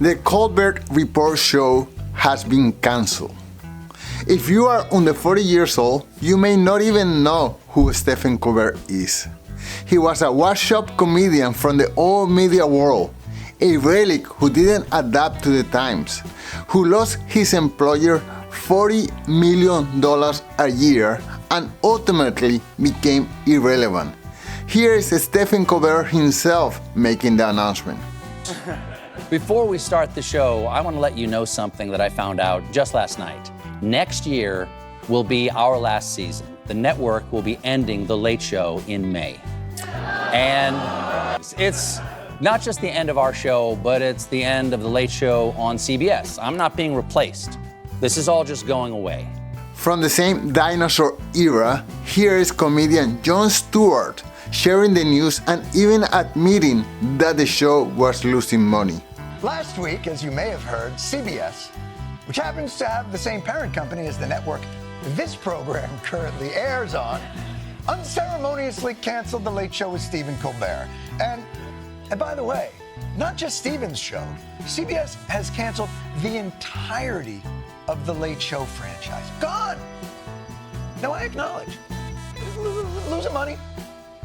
The Colbert Report show has been cancelled. If you are under 40 years old, you may not even know who Stephen Colbert is. He was a washed-up comedian from the old media world, a relic who didn't adapt to the times, who lost his employer $40 million a year and ultimately became irrelevant. Here is Stephen Colbert himself making the announcement. Before we start the show, I want to let you know something that I found out just last night. Next year will be our last season. The network will be ending The Late Show in May. And it's not just the end of our show, but it's the end of The Late Show on CBS. I'm not being replaced. This is all just going away. From the same dinosaur era, here is comedian Jon Stewart sharing the news and even admitting that the show was losing money. Last week, as you may have heard, CBS, which happens to have the same parent company as the network this program currently airs on, unceremoniously canceled The Late Show with Stephen Colbert. And by the way, not just Stephen's show, CBS has canceled the entirety of the Late Show franchise. Gone! Now I acknowledge, losing money.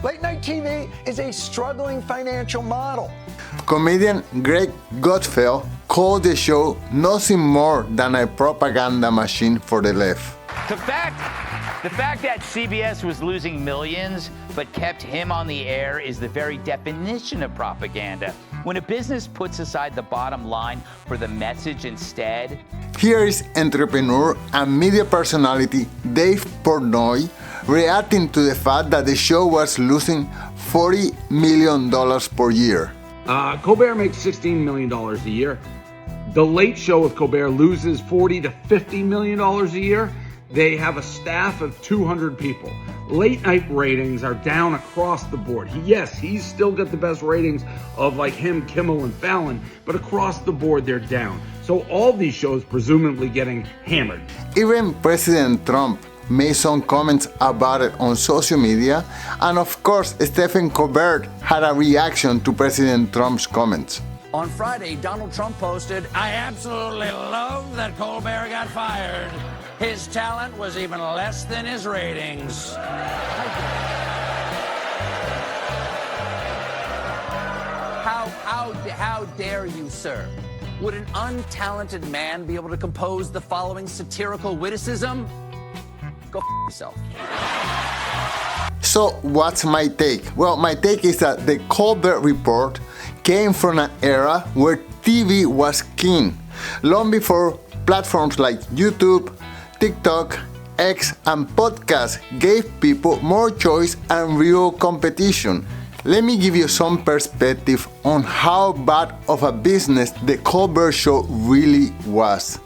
Late night TV is a struggling financial model. Comedian Greg Gutfeld called the show nothing more than a propaganda machine for the left. The fact that CBS was losing millions but kept him on the air is the very definition of propaganda. When a business puts aside the bottom line for the message instead. Here is entrepreneur and media personality Dave Portnoy reacting to the fact that the show was losing $40 million per year. Colbert makes $16 million a year. The Late Show with Colbert loses $40 to $50 million a year. They have a staff of 200 people. Late night ratings are down across the board. He's still got the best ratings of like him, Kimmel, and Fallon, but across the board they're down. So all these shows presumably getting hammered. Even President Trump made some comments about it on social media, and of course Stephen Colbert had a reaction to President Trump's comments. On Friday, Donald Trump posted, "I absolutely love that Colbert got fired. His talent was even less than his ratings." How dare you, sir? Would an untalented man be able to compose the following satirical witticism? Go yourself. So what's my take? Well, my take is that the Colbert Report came from an era where TV was king, long before platforms like YouTube, TikTok, X, and podcasts gave people more choice and real competition. Let me give you some perspective on how bad of a business the Colbert Show really was.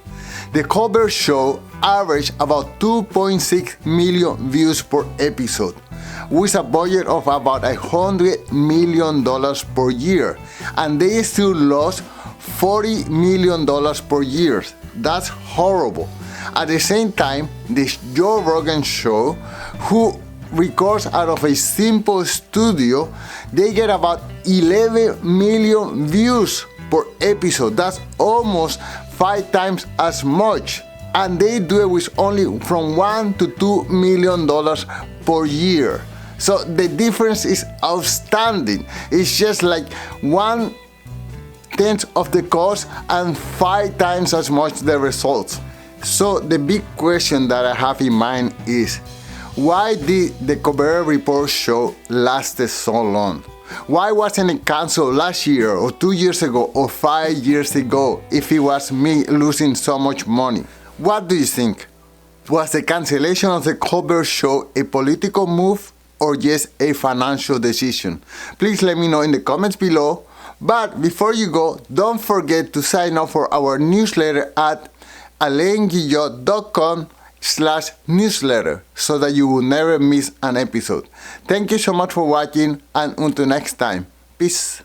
The Colbert Show averaged about 2.6 million views per episode, with a budget of about $100 million per year, and they still lost $40 million per year. That's horrible. At the same time, the Joe Rogan show, who records out of a simple studio, they get about 11 million views per episode. That's almost 5 times as much, and they do it with only from $1 to $2 million per year. So the difference is outstanding. It's just like 1/10 of the cost and 5 times as much the results. So the big question that I have in mind is, why did the Colbert Report show lasted so long? Why wasn't it canceled last year or 2 years ago or 5 years ago if it was me losing so much money? What do you think? Was the cancellation of the Colbert Show a political move or just a financial decision? Please let me know in the comments below. But before you go, don't forget to sign up for our newsletter at alainguillot.com/newsletter so that you will never miss an episode. Thank you so much for watching, and until next time, peace.